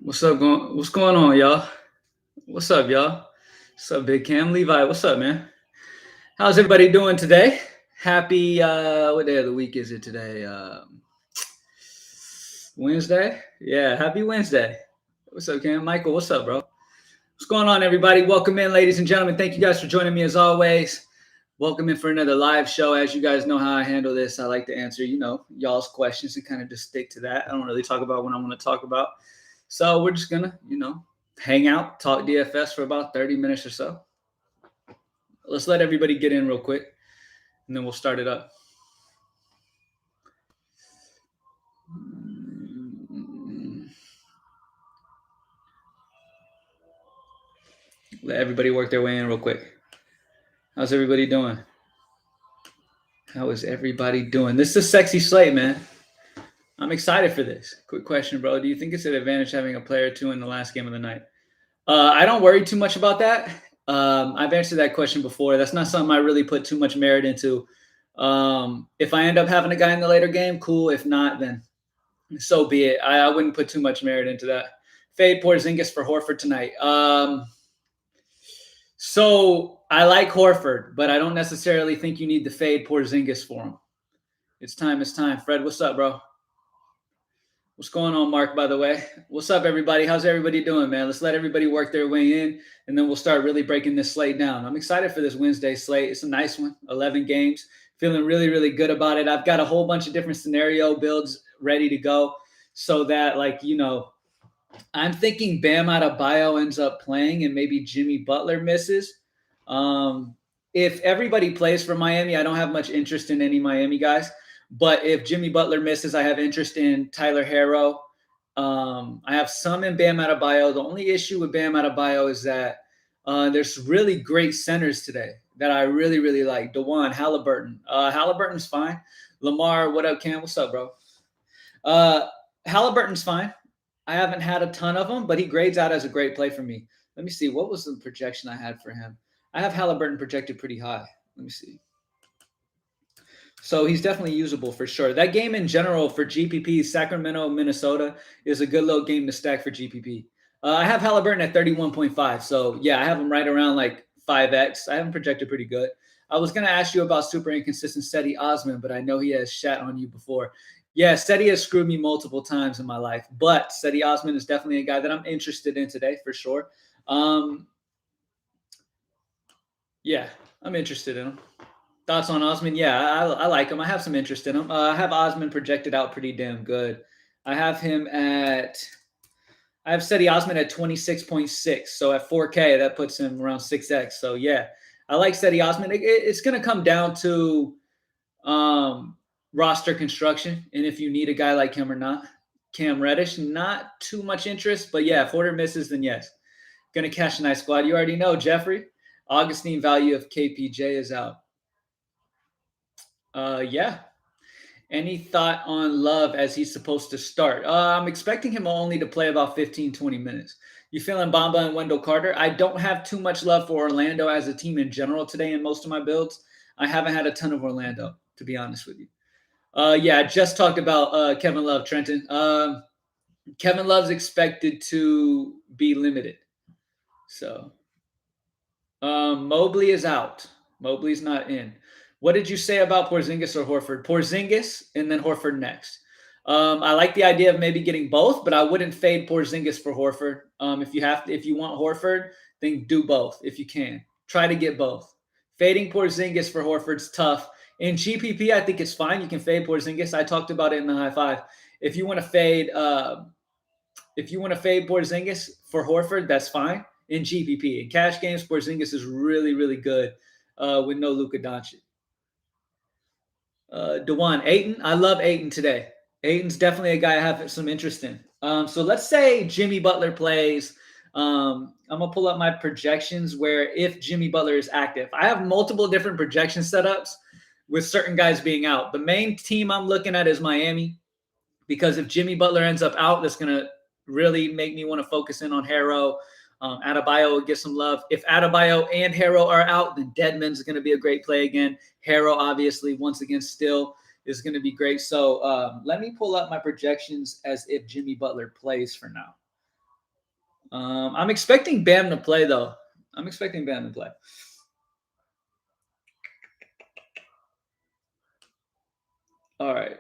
What's going on, y'all? What's up, y'all? What's up, Big Cam? Levi, what's up, man? How's everybody doing today? Happy what day of the week is it today? Wednesday? Yeah, happy Wednesday. What's up, Cam? Michael, what's up, bro? What's going on, everybody? Welcome in, ladies and gentlemen. Thank you guys for joining me as always. Welcome in for another live show. As you guys know how I handle this, I like to answer, y'all's questions and kind of just stick to that. I don't really talk about what I want to talk about. So we're just gonna, hang out, talk DFS for about 30 minutes or so. Let's let everybody get in real quick, and then we'll start it up. Let everybody work their way in real quick. How's everybody doing? How is everybody doing? This is Sexy Slate, man. I'm excited for this. Quick question, bro. Do you think it's an advantage having a player or two in the last game of the night? I don't worry too much about that. I've answered that question before. That's not something I really put too much merit into. If I end up having a guy in the later game, cool. If not, then so be it. I wouldn't put too much merit into that. Fade Porzingis for Horford tonight. So I like Horford, but I don't necessarily think you need to fade Porzingis for him. It's time. Fred, what's up, bro? What's going on, Mark, by the way? What's up, everybody? How's everybody doing, man? Let's let everybody work their way in, and then we'll start really breaking this slate down. I'm excited for this Wednesday slate. It's a nice one, 11 games. Feeling really, really good about it. I've got a whole bunch of different scenario builds ready to go so that, I'm thinking Bam Adebayo ends up playing and maybe Jimmy Butler misses. If everybody plays for Miami, I don't have much interest in any Miami guys. But if Jimmy Butler misses, I have interest in Tyler Herro. I have some in Bam Adebayo. The only issue with Bam Adebayo is that there's really great centers today that I really, really like. DeJuan, Halliburton. Halliburton's fine. Lamar, what up, Cam? What's up, bro? Halliburton's fine. I haven't had a ton of them, but he grades out as a great play for me. Let me see. What was the projection I had for him? I have Halliburton projected pretty high. Let me see. So he's definitely usable for sure. That game in general for GPPs, Sacramento, Minnesota, is a good little game to stack for GPP. I have Halliburton at 31.5. So, yeah, I have him right around like 5X. I have him projected pretty good. I was going to ask you about super inconsistent Cedi Osman, but I know he has shat on you before. Yeah, Cedi has screwed me multiple times in my life, but Cedi Osman is definitely a guy that I'm interested in today for sure. Yeah, I'm interested in him. Thoughts on Osman? Yeah, I like him. I have some interest in him. I have Osman projected out pretty damn good. I have Cedi Osman at 26.6. So at 4K, that puts him around 6X. So yeah, I like Cedi Osman. It's going to come down to roster construction and if you need a guy like him or not. Cam Reddish, not too much interest, but yeah, if Porter misses, then yes. Going to cash a nice squad. You already know, Jeffrey. Augustine value of KPJ is out. Yeah. Any thought on Love as he's supposed to start? I'm expecting him only to play about 15, 20 minutes. You feeling Bamba and Wendell Carter? I don't have too much love for Orlando as a team in general today in most of my builds. I haven't had a ton of Orlando, to be honest with you. Yeah, I just talked about Kevin Love, Trenton. Kevin Love's expected to be limited. So Mobley is out. Mobley's not in. What did you say about Porzingis or Horford? Porzingis and then Horford next. I like the idea of maybe getting both, but I wouldn't fade Porzingis for Horford. If you want Horford, then do both if you can. Try to get both. Fading Porzingis for Horford's tough. In GPP, I think it's fine. You can fade Porzingis. I talked about it in the high five. If you want to fade Porzingis for Horford, that's fine. In GPP. In cash games, Porzingis is really, really good with no Luka Doncic. DeJuan, Ayton. I love Ayton today. Ayton's definitely a guy I have some interest in. So let's say Jimmy Butler plays. I'm going to pull up my projections where if Jimmy Butler is active. I have multiple different projection setups with certain guys being out. The main team I'm looking at is Miami because if Jimmy Butler ends up out, that's going to really make me want to focus in on Herro. Adebayo will get some love. If Adebayo and Herro are out, then Deadman's going to be a great play again. Herro, obviously, once again, still is going to be great. So let me pull up my projections as if Jimmy Butler plays for now. I'm expecting Bam to play though. I'm expecting Bam to play. All right.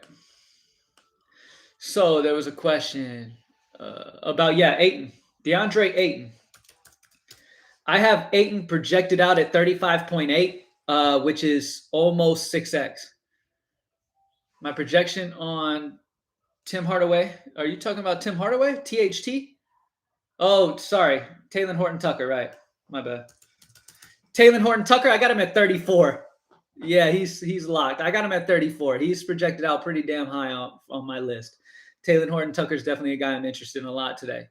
So there was a question about Aiton, DeAndre Ayton. I have Ayton projected out at 35.8, which is almost 6x. My projection on Tim Hardaway. Are you talking about Tim Hardaway? THT? Oh, sorry. Taylor Horton Tucker, right. My bad. Taylor Horton Tucker, I got him at 34. Yeah, he's locked. I got him at 34. He's projected out pretty damn high on my list. Taylor Horton Tucker's definitely a guy I'm interested in a lot today.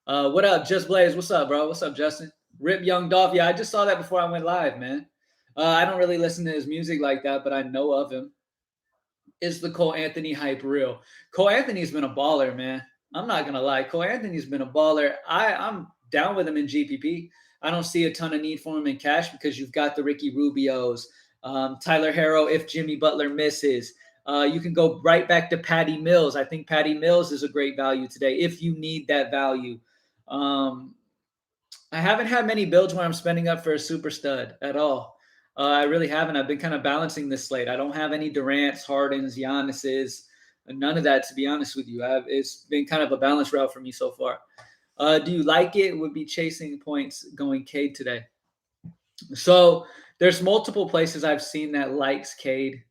What up, Just Blaze? What's up, bro? What's up, Justin? Rip Young Dolph. Yeah, I just saw that before I went live, man. I don't really listen to his music like that, but I know of him. Is the Cole Anthony hype real? Cole Anthony's been a baller, man. I'm not gonna lie. Cole Anthony's been a baller. I'm down with him in GPP. I don't see a ton of need for him in cash because you've got the Ricky Rubios, Tyler Harrow if Jimmy Butler misses. You can go right back to Patty Mills. I think Patty Mills is a great value today if you need that value. I haven't had many builds where I'm spending up for a super stud at all. I really haven't. I've been kind of balancing this slate. I don't have any Durant's, Harden's, Giannis's, none of that, to be honest with you. It's been kind of a balance route for me so far. Do you like it? Would be chasing points going Cade today. So there's multiple places I've seen that likes Cade.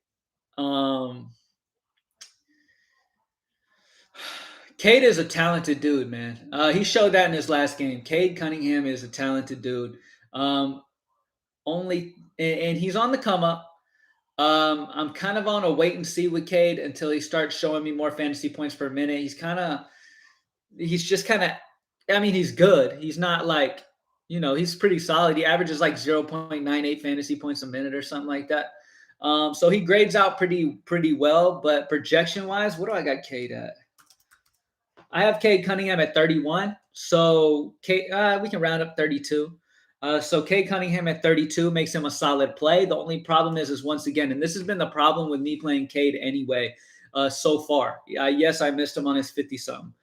Cade is a talented dude, man. He showed that in his last game. Cade Cunningham is a talented dude. And he's on the come up. I'm kind of on a wait and see with Cade until he starts showing me more fantasy points per minute. I mean, he's good. He's not like, he's pretty solid. He averages like 0.98 fantasy points a minute or something like that. So he grades out pretty well, but projection wise, what do I got Cade at? I have Cade Cunningham at 31. So we can round up 32. So Cade Cunningham at 32 makes him a solid play. The only problem is once again, and this has been the problem with me playing Cade anyway so far. Yes, I missed him on his 50-something.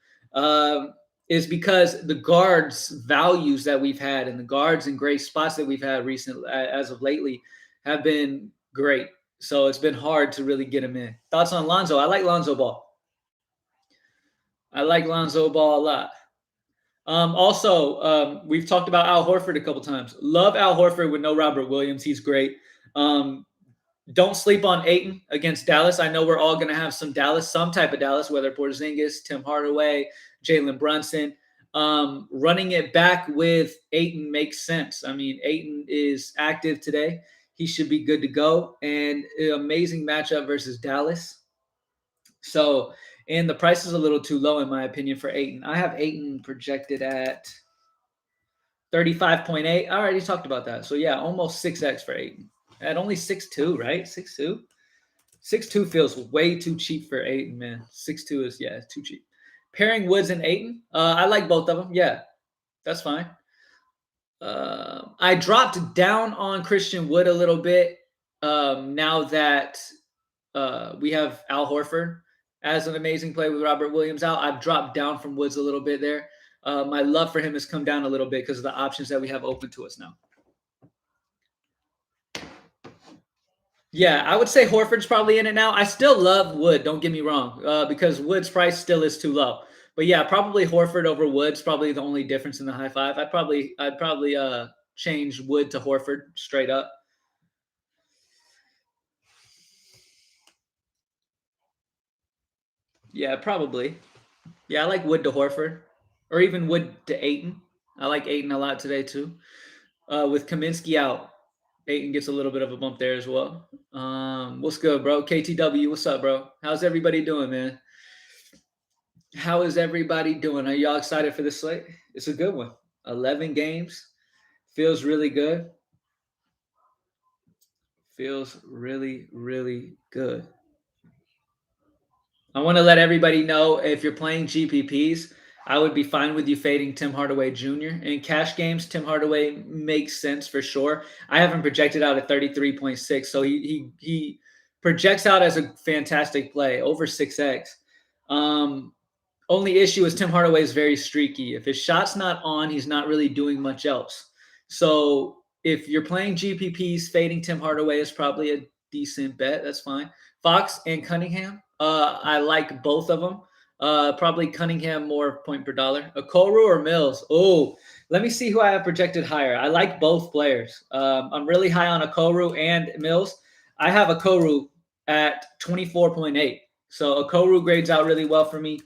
Is because the guards values that we've had and the guards and great spots that we've had recently, as of lately, have been great. So it's been hard to really get him in. Thoughts on Lonzo? I like Lonzo Ball. I like Lonzo Ball a lot. Also, we've talked about Al Horford a couple times. Love Al Horford with no Robert Williams. He's great. Don't sleep on Ayton against Dallas. I know we're all going to have some type of Dallas, whether Porzingis, Tim Hardaway, Jalen Brunson. Running it back with Ayton makes sense. I mean, Ayton is active today. He should be good to go. And an amazing matchup versus Dallas. So, and the price is a little too low, in my opinion, for Ayton. I have Ayton projected at 35.8. I already talked about that. So, yeah, almost 6x for Ayton. At only 6'2", right? 6'2"? 6'2" feels way too cheap for Ayton, man. 6'2" is, too cheap. Pairing Woods and Ayton, I like both of them. Yeah, that's fine. I dropped down on Christian Wood a little bit now that we have Al Horford as an amazing play with Robert Williams out. I've dropped down from Woods a little bit there. My love for him has come down a little bit because of the options that we have open to us now. Yeah, I would say Horford's probably in it now. I still love Wood, don't get me wrong, because Wood's price still is too low. But yeah, probably Horford over Wood's probably the only difference in the high five. I'd probably change Wood to Horford straight up. Yeah, probably. Yeah, I like Wood to Horford, or even Wood to Ayton. I like Ayton a lot today too. With Kaminsky out, Ayton gets a little bit of a bump there as well. What's good, bro? KTW, what's up, bro? How's everybody doing, man? How is everybody doing? Are y'all excited for this slate? It's a good one. 11 games. Feels really good. Feels really, really good. I want to let everybody know if you're playing GPPs, I would be fine with you fading Tim Hardaway Jr. In cash games, Tim Hardaway makes sense for sure. I have him projected out at 33.6, so he projects out as a fantastic play, over 6x. Only issue is Tim Hardaway is very streaky. If his shot's not on, he's not really doing much else. So if you're playing GPPs, fading Tim Hardaway is probably a decent bet. That's fine. Fox and Cunningham. I like both of them. Probably Cunningham more point per dollar. Okoro or Mills? Oh, let me see who I have projected higher. I like both players. I'm really high on Okoro and Mills. I have Okoro at 24.8. So Okoro grades out really well for me.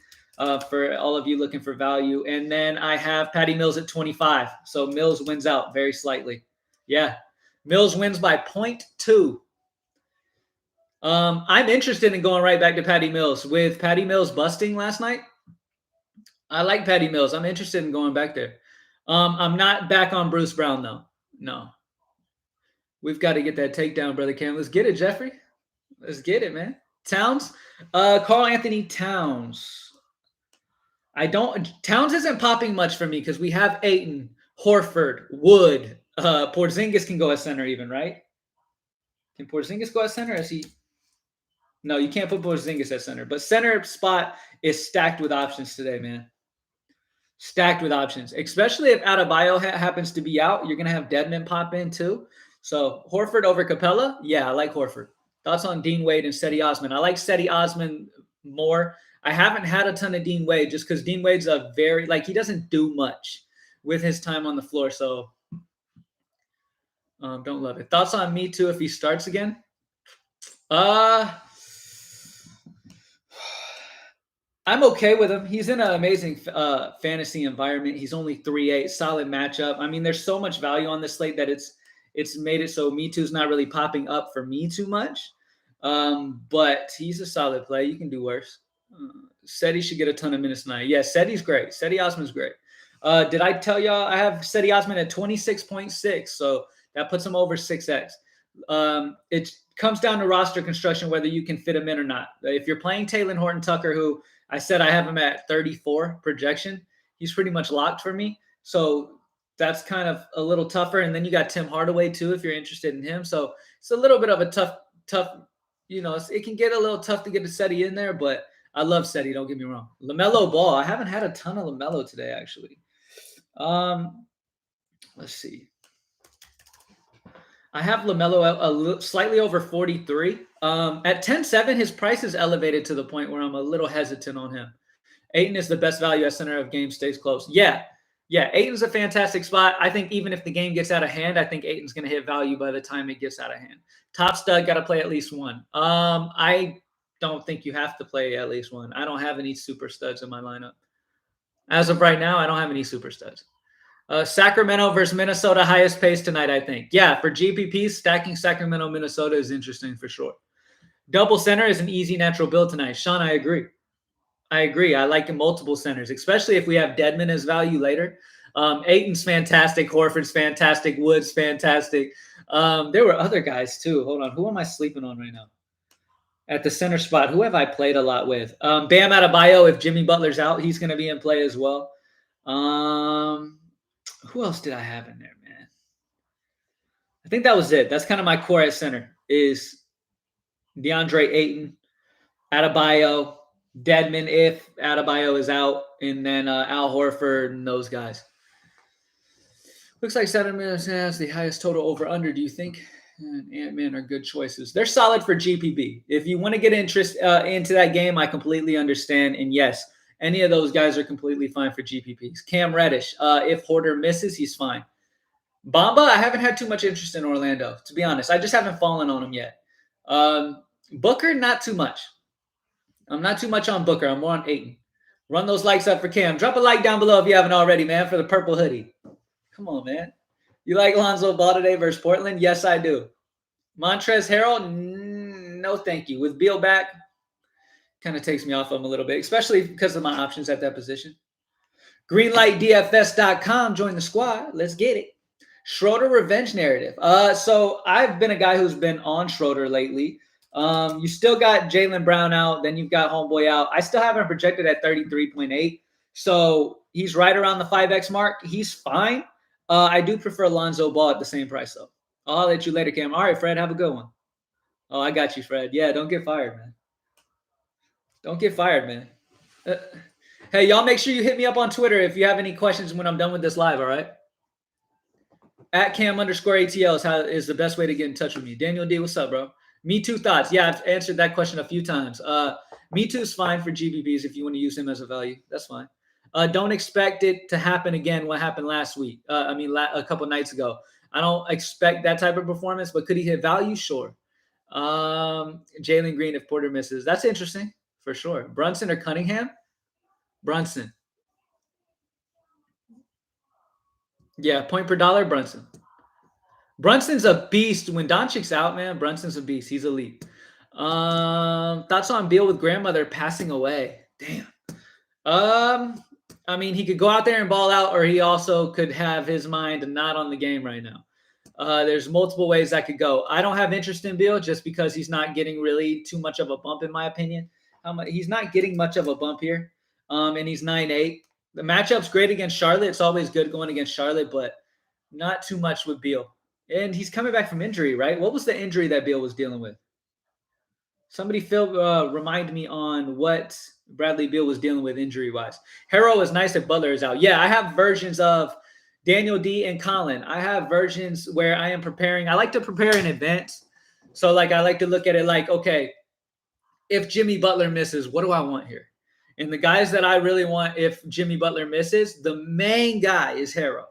For all of you looking for value. And then I have Patty Mills at 25. So Mills wins out very slightly. Yeah. Mills wins by 0.2. I'm interested in going right back to Patty Mills. With Patty Mills busting last night, I like Patty Mills. I'm interested in going back there. I'm not back on Bruce Brown, though. No. We've got to get that takedown, Brother Cam. Let's get it, Jeffrey. Let's get it, man. Towns. Carl Anthony Towns. Towns isn't popping much for me because we have Ayton, Horford, Wood. Porzingis can go at center even, right? Can Porzingis go at center? Is he? No, you can't put Porzingis at center. But center spot is stacked with options today, man. Stacked with options, especially if Adebayo happens to be out. You're going to have Dedmon pop in too. So Horford over Capella? Yeah, I like Horford. Thoughts on Dean Wade and Cedi Osman? I like Cedi Osman more. I haven't had a ton of Dean Wade just because Dean Wade's a very, he doesn't do much with his time on the floor. So don't love it. Thoughts on me too if he starts again? I'm okay with him. He's in an amazing fantasy environment. He's only 3.8, solid matchup. I mean, there's so much value on this slate that it's made it so Me Too's not really popping up for me too much. But he's a solid play. You can do worse. Cedi should get a ton of minutes tonight. Yeah, Cedi's great. Cedi Osman's great. Did I tell y'all I have Cedi Osman at 26.6? So that puts him over 6x. It comes down to roster construction, whether you can fit him in or not. If you're playing Talen Horton-Tucker, who I said I have him at 34 projection, he's pretty much locked for me. So that's kind of a little tougher. And then you got Tim Hardaway too, if you're interested in him. So it's a little bit of a tough, it can get a little tough to get a Cedi in there, but I love Cedi, don't get me wrong. LaMelo Ball, I haven't had a ton of LaMelo today, actually. Let's see. I have LaMelo slightly over 43. At 10.7, his price is elevated to the point where I'm a little hesitant on him. Ayton is the best value at center if game stays close. Yeah, Ayton's a fantastic spot. I think even if the game gets out of hand, I think Ayton's going to hit value by the time it gets out of hand. Top stud, got to play at least one. I don't think you have to play at least one. I don't have any super studs in my lineup. As of right now, I don't have any super studs. Sacramento versus Minnesota, highest pace tonight, I think. Yeah, for GPPs, stacking Sacramento, Minnesota is interesting for sure. Double center is an easy natural build tonight. Sean, I agree. I like multiple centers, especially if we have Dedmon as value later. Ayton's fantastic. Horford's fantastic. Wood's fantastic. There were other guys too. Hold on. Who am I sleeping on right now? At the center spot, who have I played a lot with? Bam Adebayo, if Jimmy Butler's out, he's going to be in play as well. Who else did I have in there, man? I think that was it. That's kind of my core at center is DeAndre Ayton, Adebayo, Dedmon if Adebayo is out, and then Al Horford and those guys. Looks like 7 minutes has the highest total over-under. Do you think Ant-Man are good choices? They're solid for GPP. If you want to get interest into that game, I completely understand. And yes, any of those guys are completely fine for GPPs. Cam Reddish, if Horder misses, he's fine. Bamba, I haven't had too much interest in Orlando, to be honest. I just haven't fallen on him yet. Booker, not too much. I'm not too much on Booker. I'm more on Ayton. Run those likes up for Cam. Drop a like down below if you haven't already, man, for the purple hoodie. Come on, man. You like Lonzo Ball today versus Portland? Yes, I do. Montrezl Harrell? No, thank you. With Beal back, kind of takes me off him a little bit, especially because of my options at that position. GreenlightDFS.com. Join the squad. Let's get it. Schroeder revenge narrative. So I've been a guy who's been on Schroeder lately. You still got Jaylen Brown out. Then you've got Homeboy out. I still have him projected at 33.8. So he's right around the 5X mark. He's fine. I do prefer Lonzo Ball at the same price, though. I'll let you later, Cam. All right, Fred, have a good one. Oh, I got you, Fred. Yeah, don't get fired, man. Don't get fired, man. Hey, y'all make sure you hit me up on Twitter if you have any questions when I'm done with this live, all right? At Cam_ATL is the best way to get in touch with me. Daniel D, what's up, bro? Me Too thoughts. Yeah, I've answered that question a few times. Me Too is fine for GPPs if you want to use him as a value. That's fine. Don't expect it to happen again what happened last week. A couple nights ago. I don't expect that type of performance, but could he hit value? Sure. Jalen Green if Porter misses. That's interesting for sure. Brunson or Cunningham? Brunson. Yeah, point per dollar, Brunson. Brunson's a beast. When Doncic's out, man, Brunson's a beast. He's elite. Thoughts on Beal with grandmother passing away? Damn. I mean, he could go out there and ball out, or he also could have his mind not on the game right now. There's multiple ways that could go. I don't have interest in Beal just because he's not getting really too much of a bump, in my opinion. He's not getting much of a bump here, and he's 9-8. The matchup's great against Charlotte. It's always good going against Charlotte, but not too much with Beal. And he's coming back from injury, right? What was the injury that Beal was dealing with? Somebody remind me on what Bradley Beal was dealing with injury-wise. Harrow is nice if Butler is out. Yeah, I have versions of Daniel D and Colin. I have versions where I am preparing. I like to prepare in advance. So, like, I like to look at it like, okay, if Jimmy Butler misses, what do I want here? And the guys that I really want if Jimmy Butler misses, the main guy is Harrow.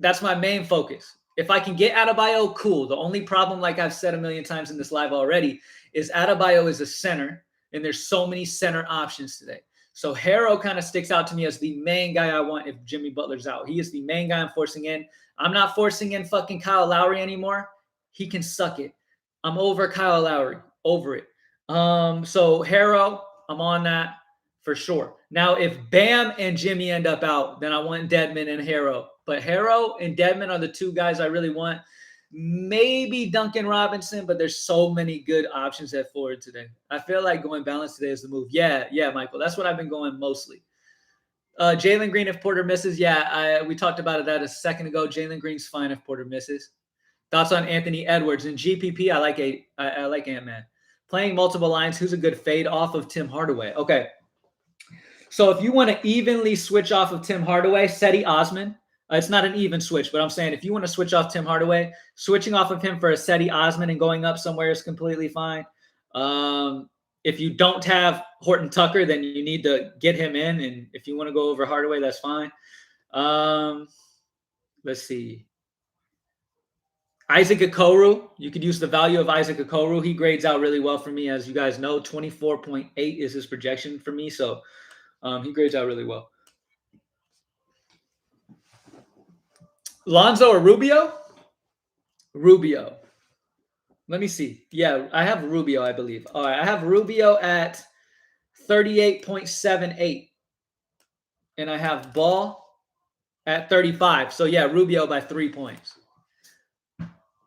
That's my main focus. If I can get Adebayo, cool. The only problem, like I've said a million times in this live already, is Adebayo is a center, and there's so many center options today. So Harrow kind of sticks out to me as the main guy I want if Jimmy Butler's out. He is the main guy I'm forcing in. I'm not forcing in fucking Kyle Lowry anymore. He can suck it. I'm over Kyle Lowry. Over it. So Harrow, I'm on that for sure. Now, if Bam and Jimmy end up out, then I want Dedmon and Harrow. But Harrow and Dedmon are the two guys I really want. Maybe Duncan Robinson, but there's so many good options at forward today. I feel like going balanced today is the move. Yeah, Michael. That's what I've been going mostly. Jalen Green if Porter misses. Yeah, we talked about that a second ago. Jalen Green's fine if Porter misses. Thoughts on Anthony Edwards and GPP? I like Ant-Man. Playing multiple lines. Who's a good fade off of Tim Hardaway? Okay. So if you want to evenly switch off of Tim Hardaway, Cedi Osman. It's not an even switch, but I'm saying if you want to switch off Tim Hardaway, switching off of him for a Cedi Osman and going up somewhere is completely fine. If you don't have Horton Tucker, then you need to get him in. And if you want to go over Hardaway, that's fine. Let's see. Isaac Okoro, you could use the value of Isaac Okoro. He grades out really well for me, as you guys know. 24.8 is his projection for me, so he grades out really well. Lonzo or Rubio? Rubio. Let me see. Yeah, I have Rubio, I believe. All right, I have Rubio at 38.78. And I have Ball at 35. So, yeah, Rubio by 3 points.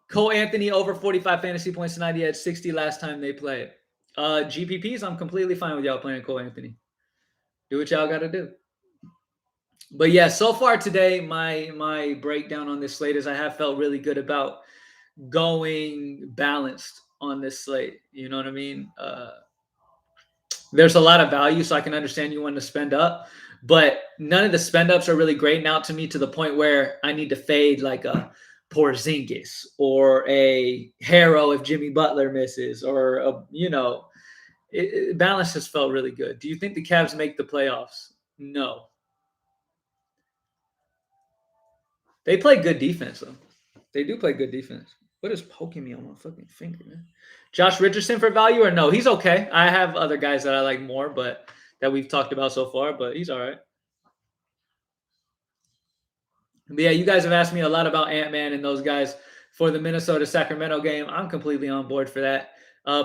Cole Anthony over 45 fantasy points tonight. He had 60 last time they played. GPPs, I'm completely fine with y'all playing Cole Anthony. Do what y'all got to do. But yeah, so far today, my breakdown on this slate is I have felt really good about going balanced on this slate. You know what I mean? There's a lot of value, so I can understand you want to spend up, but none of the spend ups are really graying out to me to the point where I need to fade like a Porzingis or a Harrow if Jimmy Butler misses, or balance has felt really good. Do you think the Cavs make the playoffs? No. They play good defense, though. They do play good defense. What is poking me on my fucking finger, man? Josh Richardson for value or no? He's okay. I have other guys that I like more, but that we've talked about so far, but he's all right. But yeah, you guys have asked me a lot about Ant-Man and those guys for the Minnesota-Sacramento game. I'm completely on board for that.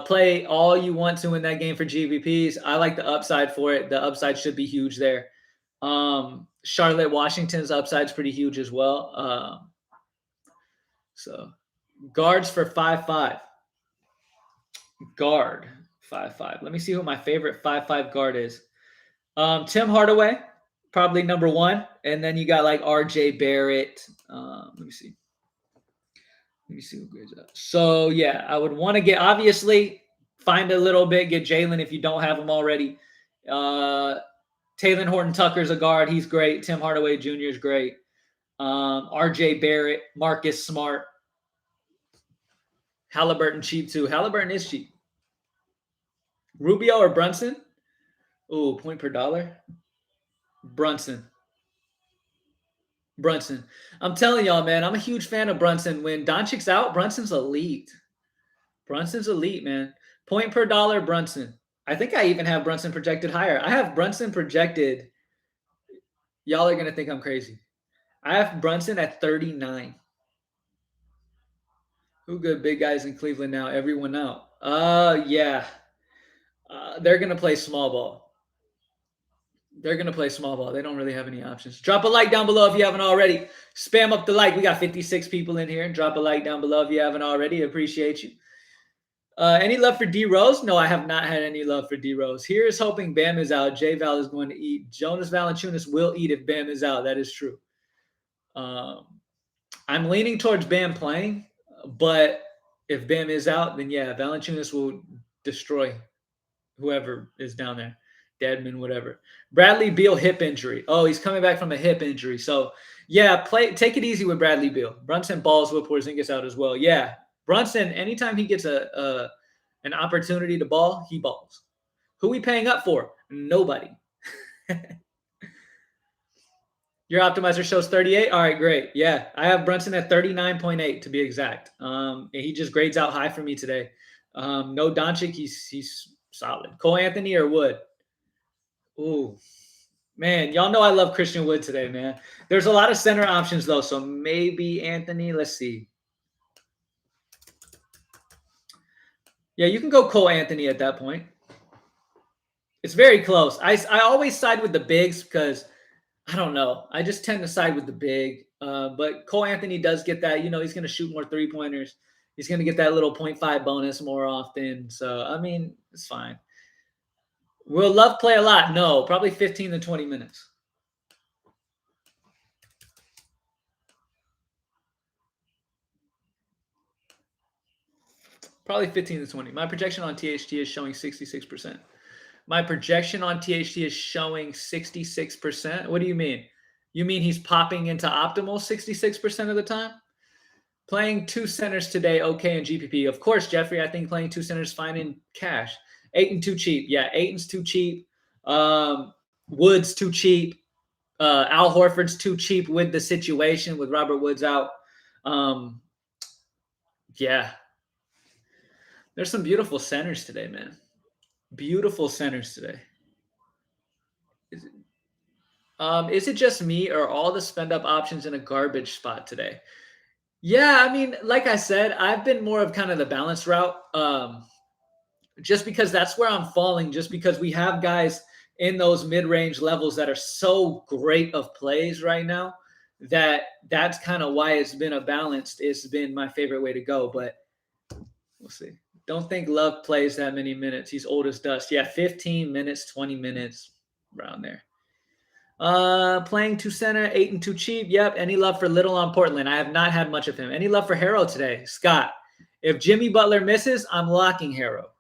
Play all you want to in that game for GPPs. I like the upside for it. The upside should be huge there. Charlotte, Washington's upside is pretty huge as well. So guards for 5-5. Guard 5-5. Let me see who my favorite 5-5 guard is. Tim Hardaway, probably number one. And then you got like RJ Barrett. Let me see. Let me see who grades up. So yeah, I would want to obviously find a little bit, get Jalen if you don't have him already. Taylor Horton-Tucker's a guard. He's great. Tim Hardaway Jr. is great. RJ Barrett, Marcus Smart. Halliburton cheap too. Halliburton is cheap. Rubio or Brunson? Ooh, point per dollar. Brunson. I'm telling y'all, man, I'm a huge fan of Brunson. When Doncic's out, Brunson's elite. Man. Point per dollar, Brunson. I think I even have Brunson projected higher. I have Brunson projected. Y'all are going to think I'm crazy. I have Brunson at 39. Who good big guys in Cleveland now? Everyone out. Yeah. They're going to play small ball. They don't really have any options. Drop a like down below if you haven't already. Spam up the like. We got 56 people in here. Drop a like down below if you haven't already. Appreciate you. Any love for D Rose? No, I have not had any love for D Rose. Here is hoping Bam is out. J Val is going to eat. Jonas Valanciunas will eat if Bam is out. That is true. I'm leaning towards Bam playing, but if Bam is out, then yeah, Valanciunas will destroy whoever is down there. Deadman, whatever. Bradley Beal hip injury. Oh, he's coming back from a hip injury. So yeah, take it easy with Bradley Beal. Brunson balls with Porzingis out as well. Yeah, Brunson, anytime he gets an opportunity to ball, he balls. Who we paying up for? Nobody. Your optimizer shows 38. All right, great. Yeah, I have Brunson at 39.8 to be exact. He just grades out high for me today. No Doncic, he's solid. Cole Anthony or Wood? Ooh, man, y'all know I love Christian Wood today, man. There's a lot of center options though, so maybe Anthony. Let's see. Yeah, you can go Cole Anthony at that point. It's very close. I always side with the bigs because I don't know. I just tend to side with the big. But Cole Anthony does get that. You know, he's going to shoot more three-pointers. He's going to get that little 0.5 bonus more often. So, I mean, it's fine. Will Love play a lot? No, probably 15 to 20 minutes. Probably 15 to 20. My projection on THT is showing 66%. My projection on THT is showing 66%. What do you mean? You mean he's popping into optimal 66% of the time? Playing two centers today, okay, in GPP. Of course, Jeffrey, I think playing two centers fine in cash. Ayton too cheap. Yeah, Ayton's too cheap. Wood's too cheap. Al Horford's too cheap with the situation with Robert Woods out. Yeah. There's some beautiful centers today, man. Beautiful centers today. Is it just me or all the spend up options in a garbage spot today? Yeah, I mean, like I said, I've been more of kind of the balance route. Just because that's where I'm falling, just because we have guys in those mid-range levels that are so great of plays right now that's kind of why it's been a balanced. It's been my favorite way to go, but we'll see. Don't think Love plays that many minutes. He's old as dust. Yeah, 15 minutes, 20 minutes, around there. Playing two center, Ayton too cheap. Yep. Any love for Little on Portland? I have not had much of him. Any love for Harrow today? Scott, if Jimmy Butler misses, I'm locking Harrow.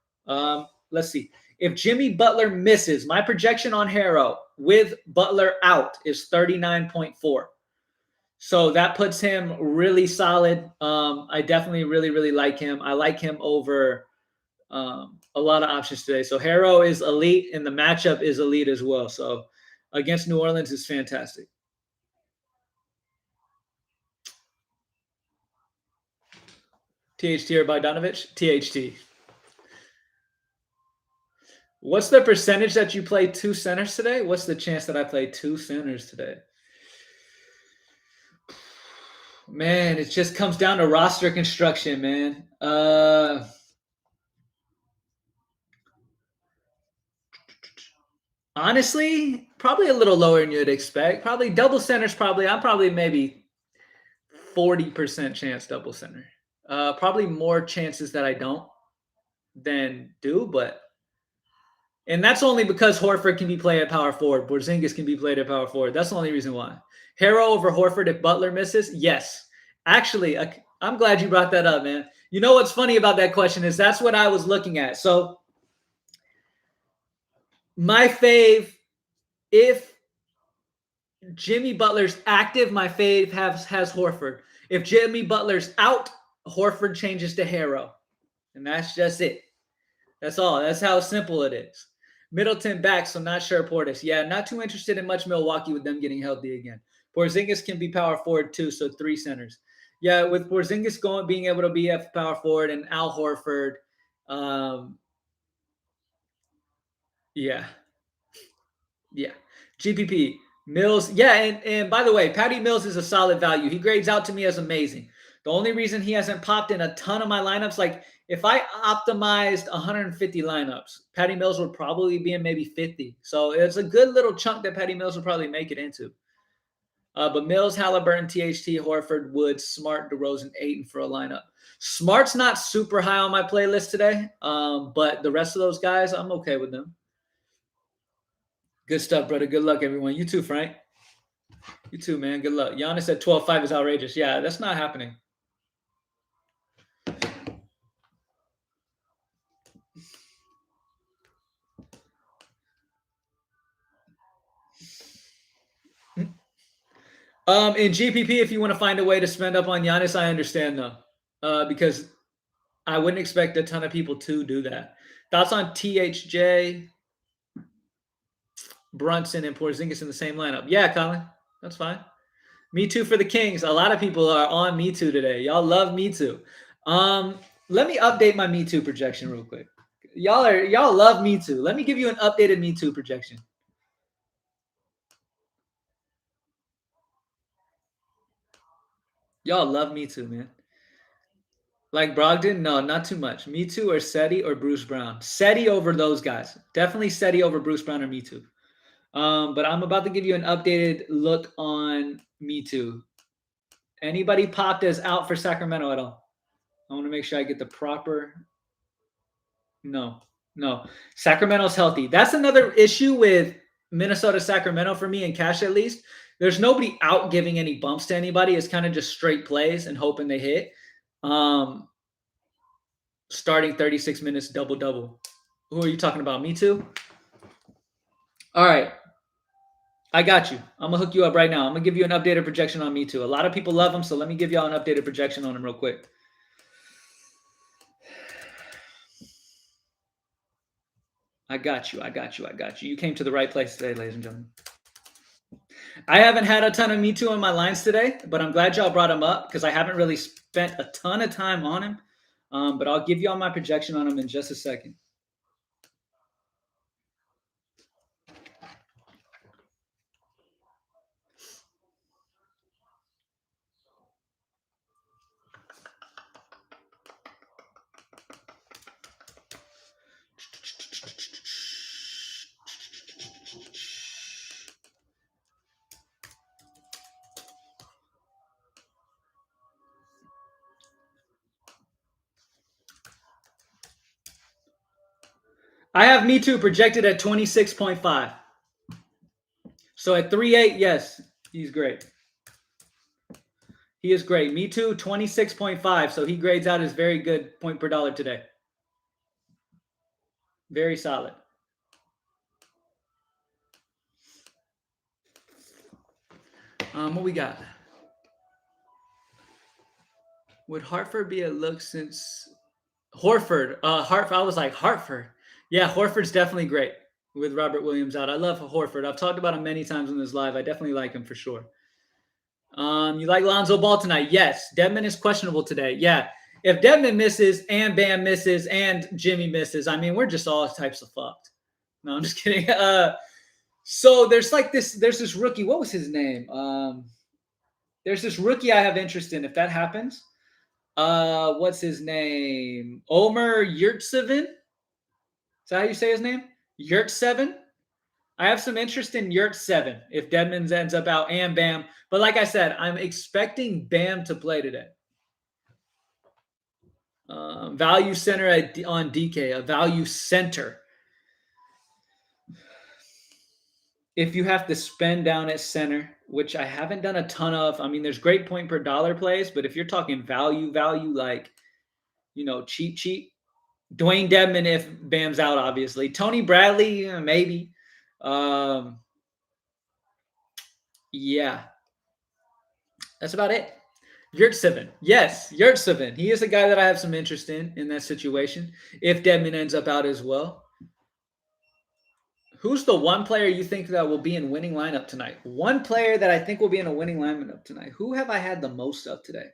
Let's see. If Jimmy Butler misses, my projection on Harrow with Butler out is 39.4. So that puts him really solid. I definitely really, really like him. I like him over a lot of options today. So Harrow is elite, and the matchup is elite as well. So against New Orleans is fantastic. THT or Bogdanovich? THT. What's the percentage that you play two centers today? What's the chance that I play two centers today? Man, it just comes down to roster construction, man. Honestly, probably a little lower than you'd expect. Probably double centers. I'm probably maybe 40% chance double center. Probably more chances that I don't than do, and that's only because Horford can be played at power forward. Porzingis can be played at power forward. That's the only reason why. Harrow over Horford if Butler misses? Yes. Actually, I'm glad you brought that up, man. You know what's funny about that question is that's what I was looking at. So My fave, if Jimmy Butler's active, my fave has Horford. If Jimmy Butler's out, Horford changes to Harrow. And that's just it. That's all. That's how simple it is. Middleton back, so not sure Portis. Yeah, not too interested in much Milwaukee with them getting healthy again. Porzingis can be power forward too, so 3 centers. Yeah, with Porzingis being able to be a power forward and Al Horford, yeah, yeah. GPP Mills, yeah, and by the way, Patty Mills is a solid value. He grades out to me as amazing. The only reason he hasn't popped in a ton of my lineups, like if I optimized 150 lineups, Patty Mills would probably be in maybe 50. So it's a good little chunk that Patty Mills would probably make it into. But Mills, Halliburton, THT, Horford, Woods, Smart, DeRozan, Ayton for a lineup. Smart's not super high on my playlist today, but the rest of those guys, I'm okay with them. Good stuff, brother. Good luck, everyone. You too, Frank. You too, man. Good luck. Giannis at 12.5 is outrageous. Yeah, that's not happening. In GPP, if you want to find a way to spend up on Giannis, I understand though, because I wouldn't expect a ton of people to do that. Thoughts on THJ, Brunson, and Porzingis in the same lineup? Yeah, Colin, that's fine. Me too for the Kings. A lot of people are on Me Too today. Y'all love Me Too. Let me update my Me Too projection real quick. Y'all love Me Too. Let me give you an updated Me Too projection. Y'all love Me Too, man. Like Brogdon? No, not too much. Me Too or Seti or Bruce Brown. Seti over those guys. Definitely Seti over Bruce Brown or Me Too. But I'm about to give you an updated look on Me Too. Anybody popped as out for Sacramento at all? I want to make sure I get the proper. No, no. Sacramento's healthy. That's another issue with Minnesota Sacramento for me in cash at least. There's nobody out giving any bumps to anybody. It's kind of just straight plays and hoping they hit. Starting 36 minutes double double. Who are you talking about? Me too? All right. I got you. I'm gonna hook you up right now. I'm gonna give you an updated projection on Me Too. A lot of people love him, so let me give y'all an updated projection on him real quick. I got you. I got you. I got you. You came to the right place today, ladies and gentlemen. I haven't had a ton of Me Too on my lines today, but I'm glad y'all brought him up because I haven't really spent a ton of time on him. But I'll give y'all my projection on him in just a second. I have Me Too projected at 26.5. So at 3.8, yes, he's great. He is great. Me Too, 26.5. So he grades out as very good point per dollar today. Very solid. What we got? Would Hartford be a look since Horford? Hartford. I was like Hartford. Yeah, Horford's definitely great with Robert Williams out. I love Horford. I've talked about him many times in this live. I definitely like him for sure. You like Lonzo Ball tonight? Yes. Dedmon is questionable today. Yeah. If Dedmon misses and Bam misses and Jimmy misses, I mean, we're just all types of fucked. No, I'm just kidding. So there's this rookie. What was his name? There's this rookie I have interest in. If that happens, what's his name? Omer Yurtseven. Is that how you say his name? Yurtseven. I have some interest in Yurtseven if Dedmon ends up out and Bam. But like I said, I'm expecting Bam to play today. Value center on DK, a value center. If you have to spend down at center, which I haven't done a ton of, I mean, there's great point per dollar plays, but if you're talking value, like, cheap, Dwayne Dedman if Bam's out, obviously. Tony Bradley, maybe. Yeah, that's about it. Yurtseven. Yes, Yurtseven. He is a guy that I have some interest in that situation if Dedman ends up out as well. Who's the one player you think that will be in winning lineup tonight? One player that I think will be in a winning lineup tonight. Who have I had the most of today?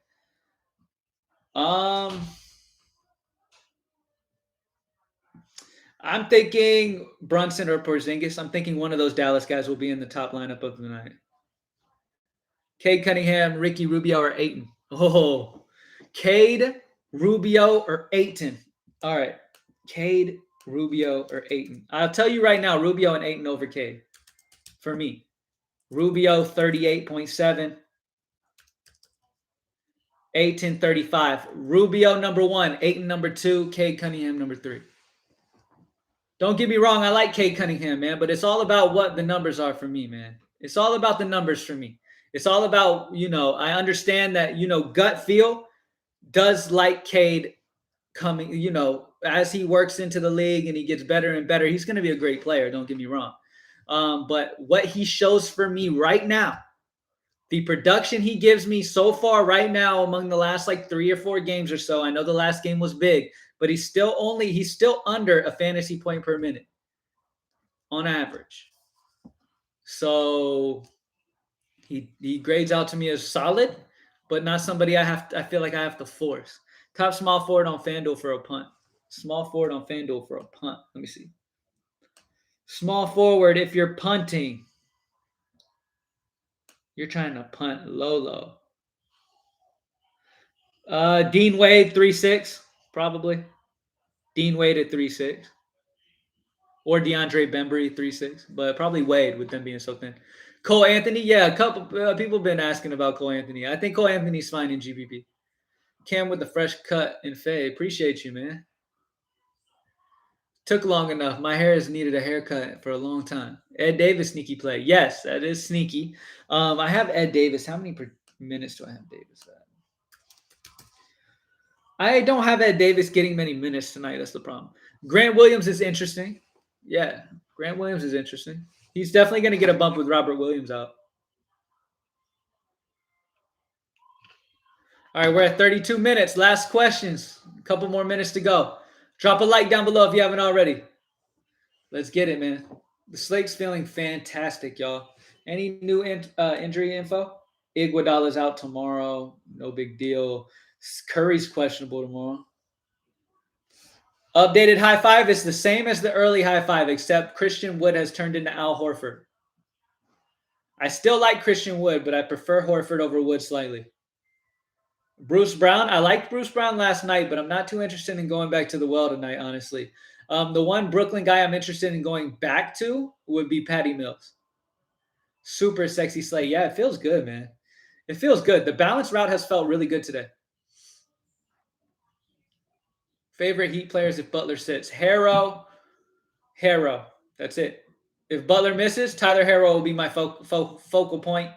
I'm thinking Brunson or Porzingis. I'm thinking one of those Dallas guys will be in the top lineup of the night. Cade Cunningham, Ricky Rubio, or Ayton. Oh, Cade, Rubio, or Ayton. All right, Cade, Rubio, or Ayton. I'll tell you right now, Rubio and Ayton over Cade for me. Rubio 38.7. Ayton 35. Rubio number 1, Ayton number 2, Cade Cunningham number 3. Don't get me wrong, I like Cade Cunningham, man, but it's all about what the numbers are for me, man. It's all about the numbers for me. It's all about, I understand that, gut feel does like Cade coming, as he works into the league and he gets better and better. He's going to be a great player, don't get me wrong. But what he shows for me right now, the production he gives me so far right now among the last like 3 or 4 games or so. I know the last game was big, but he's still under a fantasy point per minute on average. So he grades out to me as solid, but not somebody I feel like I have to force. Top small forward on Fanduel for a punt. Small forward on Fanduel for a punt. Let me see. Small forward if you're punting. You're trying to punt low. Dean Wade 3.6 probably. Dean Wade at 3.6. Or DeAndre Bembry 3.6, but probably Wade with them being so thin. Cole Anthony, yeah, a couple people have been asking about Cole Anthony. I think Cole Anthony's fine in GPP. Cam with the fresh cut and fade. Appreciate you, man. Took long enough. My hair has needed a haircut for a long time. Ed Davis sneaky play. Yes, that is sneaky. I have Ed Davis. How many minutes do I have Davis at? I don't have Ed Davis getting many minutes tonight. That's the problem. Grant Williams is interesting. Yeah, Grant Williams is interesting. He's definitely going to get a bump with Robert Williams out. All right, we're at 32 minutes. Last questions. A couple more minutes to go. Drop a like down below if you haven't already. Let's get it, man. The slate's feeling fantastic, y'all. Any new injury info? Iguodala's out tomorrow. No big deal. Curry's questionable tomorrow. Updated high five is the same as the early high five, except Christian Wood has turned into Al Horford. I still like Christian Wood, but I prefer Horford over Wood slightly. Bruce Brown, I liked Bruce Brown last night, but I'm not too interested in going back to the well tonight, honestly. The one Brooklyn guy I'm interested in going back to would be Patty Mills. Super sexy slate. Yeah, it feels good, man. It feels good. The balance route has felt really good today. Favorite Heat players if Butler sits? Harrow. That's it. If Butler misses, Tyler Harrow will be my focal point.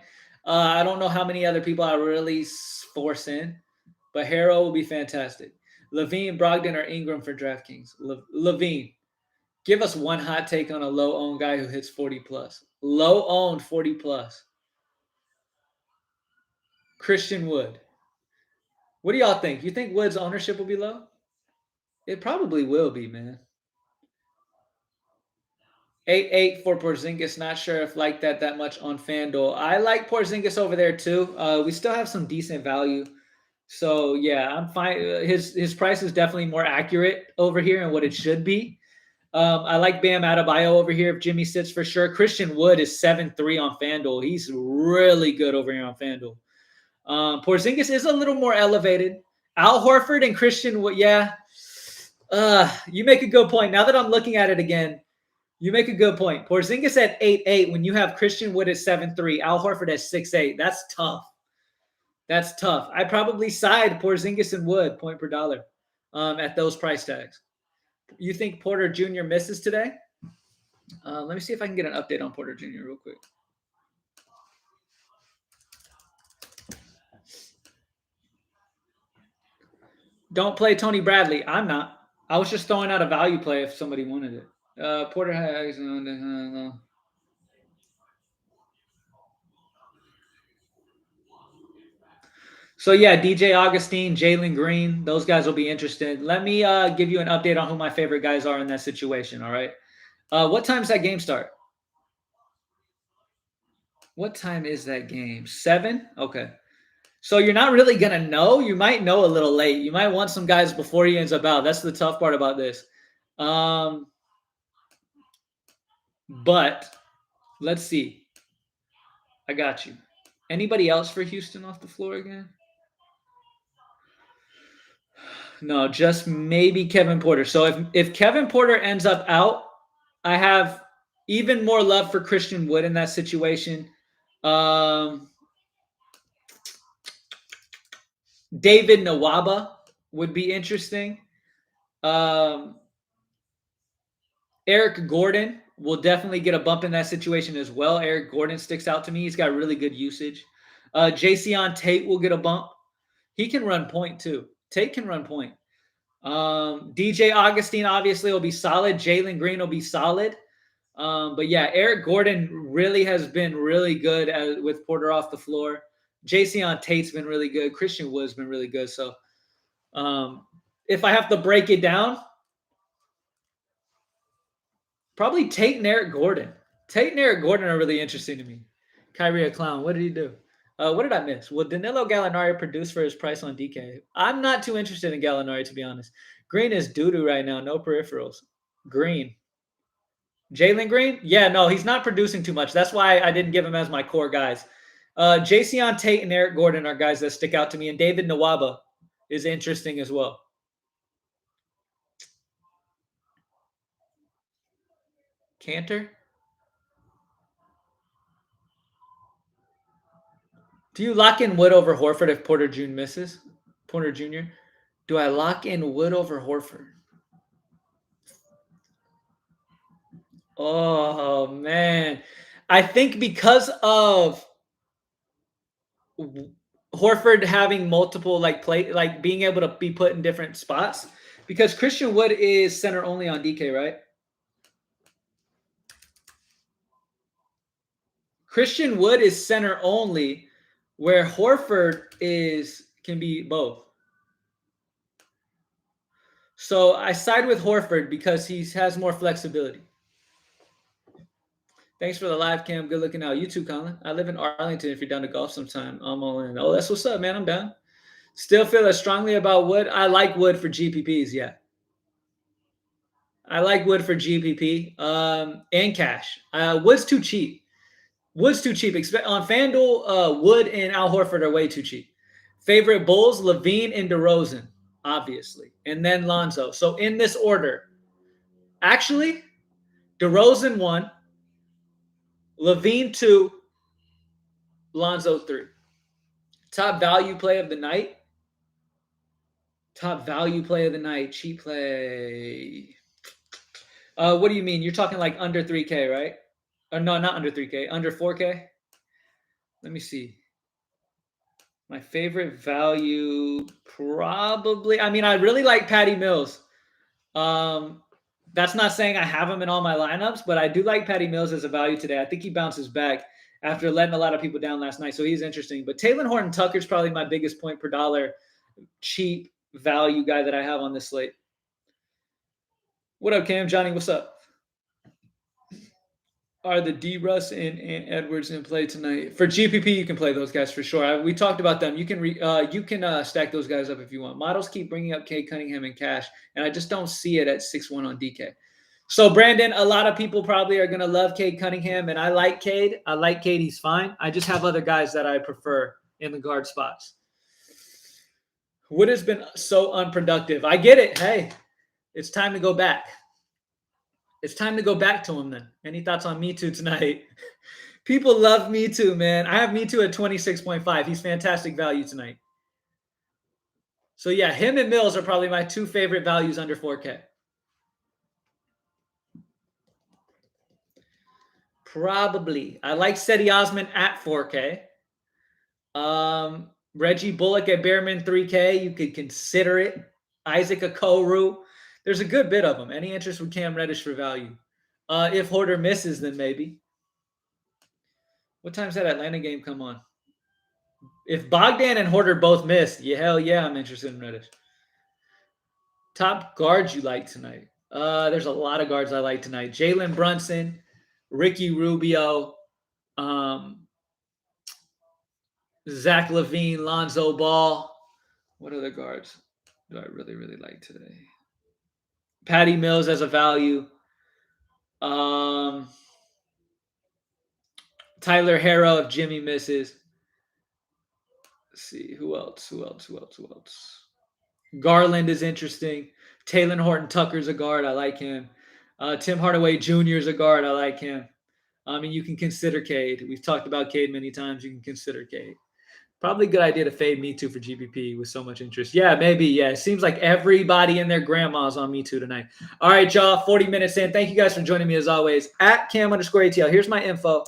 I don't know how many other people I really force in, but Harrow will be fantastic. Levine, Brogdon, or Ingram for DraftKings? Levine. Give us one hot take on a low-owned guy who hits 40+. Low-owned 40+. Christian Wood. What do y'all think? You think Wood's ownership will be low? It probably will be, man. 8-8 for Porzingis. Not sure if like that much on FanDuel. I like Porzingis over there too. We still have some decent value. So yeah, I'm fine. His price is definitely more accurate over here and what it should be. I like Bam Adebayo over here if Jimmy sits for sure. Christian Wood is 7-3 on FanDuel. He's really good over here on FanDuel. Porzingis is a little more elevated. Al Horford and Christian Wood, yeah. You make a good point. Now that I'm looking at it again, you make a good point. Porzingis at 8-8 when you have Christian Wood at 7-3, Al Horford at 6-8. That's tough. That's tough. I probably side Porzingis and Wood point per dollar at those price tags. You think Porter Jr. misses today? Let me see if I can get an update on Porter Jr. real quick. Don't play Tony Bradley. I'm not. I was just throwing out a value play if somebody wanted it. Porter has. So yeah, DJ Augustine, Jalen Green, those guys will be interested. Let me give you an update on who my favorite guys are in that situation. All right. What time's that game start? What time is that game? 7? Okay. So you're not really gonna know. You might know a little late. You might want some guys before he ends up out. That's the tough part about this. But let's see. I got you. Anybody else for Houston off the floor again? No, just maybe Kevin Porter. So if Kevin Porter ends up out, I have even more love for Christian Wood in that situation. David Nawaba would be interesting. Eric Gordon will definitely get a bump in that situation as well. Eric Gordon sticks out to me. He's got really good usage. Jayceon Tate will get a bump. He can run point too. Tate can run point. DJ Augustine obviously will be solid. Jalen Green will be solid. But yeah, Eric Gordon really has been really good with Porter off the floor. Jayceon Tate's been really good. Christian Wood's been really good. So if I have to break it down, probably Tate and Eric Gordon. Tate and Eric Gordon are really interesting to me. Kyrie a clown. What did he do? What did I miss? Will Danilo Gallinari produce for his price on DK? I'm not too interested in Gallinari, to be honest. Green is doo-doo right now. No peripherals. Green. Jalen Green? Yeah, no, he's not producing too much. That's why I didn't give him as my core guys. Jayceon Tate and Eric Gordon are guys that stick out to me, and David Nawaba is interesting as well. Cantor? Do you lock in Wood over Horford if Porter Jr. misses? Porter Jr.? Do I lock in Wood over Horford? Oh, man. I think because of Horford having multiple being able to be put in different spots, because Christian Wood is center only on DK, right? Christian Wood is center only, where Horford can be both. So I side with Horford because he has more flexibility. Thanks for the live cam. Good looking out. You too, Colin. I live in Arlington. If you're down to golf sometime, I'm all in. Oh, that's what's up, man. I'm down. Still feel as strongly about Wood. I like Wood for GPPs. Yeah. I like Wood for GPP and cash. Wood's too cheap. Wood's too cheap. On FanDuel, Wood and Al Horford are way too cheap. Favorite Bulls, Levine and DeRozan, obviously. And then Lonzo. So in this order, actually, DeRozan 1, Levine 2, Lonzo 3. Top value play of the night. Top value play of the night. Cheap play. What do you mean? You're talking like under 3K, right? Or no, not under 3K. Under 4K? Let me see. My favorite value, probably. I mean, I really like Patty Mills. That's not saying I have him in all my lineups, but I do like Patty Mills as a value today. I think he bounces back after letting a lot of people down last night, so he's interesting. But Taylor Horton Tucker's probably my biggest point per dollar cheap value guy that I have on this slate. What up, Cam? Johnny, what's up? Are the D. Russ and Edwards in play tonight? For GPP, you can play those guys for sure. We talked about them. You can stack those guys up if you want. Models keep bringing up Cade Cunningham and cash, and I just don't see it at 6-1 on DK. So, Brandon, a lot of people probably are going to love Cade Cunningham, and I like Cade. He's fine. I just have other guys that I prefer in the guard spots. Wood has been so unproductive. I get it. Hey, it's time to go back. It's time to go back to him then. Any thoughts on Me Too tonight? People love Me Too, man. I have Me Too at 26.5. He's fantastic value tonight. So, yeah, him and Mills are probably my two favorite values under 4K. Probably. I like Cedi Osman at 4K. Reggie Bullock at Bearman 3K. You could consider it. Isaac Okoro. There's a good bit of them. Any interest with Cam Reddish for value? If Horder misses, then maybe. What time's that Atlanta game come on? If Bogdan and Horder both miss, yeah, hell yeah, I'm interested in Reddish. Top guards you like tonight? There's a lot of guards I like tonight. Jalen Brunson, Ricky Rubio, Zach LaVine, Lonzo Ball. What other guards do I really, really like today? Patty Mills as a value. Tyler Harrow if Jimmy misses. Let's see. Who else? Garland is interesting. Taylor Horton Tucker's a guard. I like him. Tim Hardaway Jr. is a guard. I like him. I mean, you can consider Cade. We've talked about Cade many times. You can consider Cade. Probably a good idea to fade Me Too for GPP with so much interest. Yeah, maybe. Yeah, it seems like everybody and their grandma's on Me Too tonight. All right, y'all, 40 minutes in. Thank you guys for joining me as always. At Cam_ATL. Here's my info.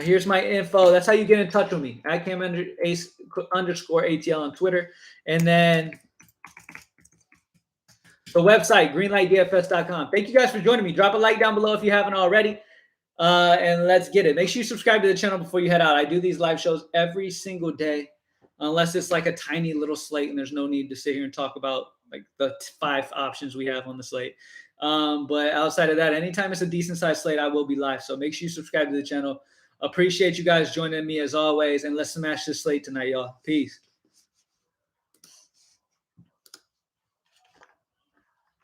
Here's my info. That's how you get in touch with me. At Cam_ATL on Twitter. And then the website, greenlightdfs.com. Thank you guys for joining me. Drop a like down below if you haven't already. And let's get it. Make sure you subscribe to the channel before you head out. I do these live shows every single day, unless it's like a tiny little slate and there's no need to sit here and talk about like the 5 options we have on the slate. But outside of that, anytime it's a decent sized slate, I will be live. So make sure you subscribe to the channel. Appreciate you guys joining me as always. And let's smash this slate tonight, y'all. Peace.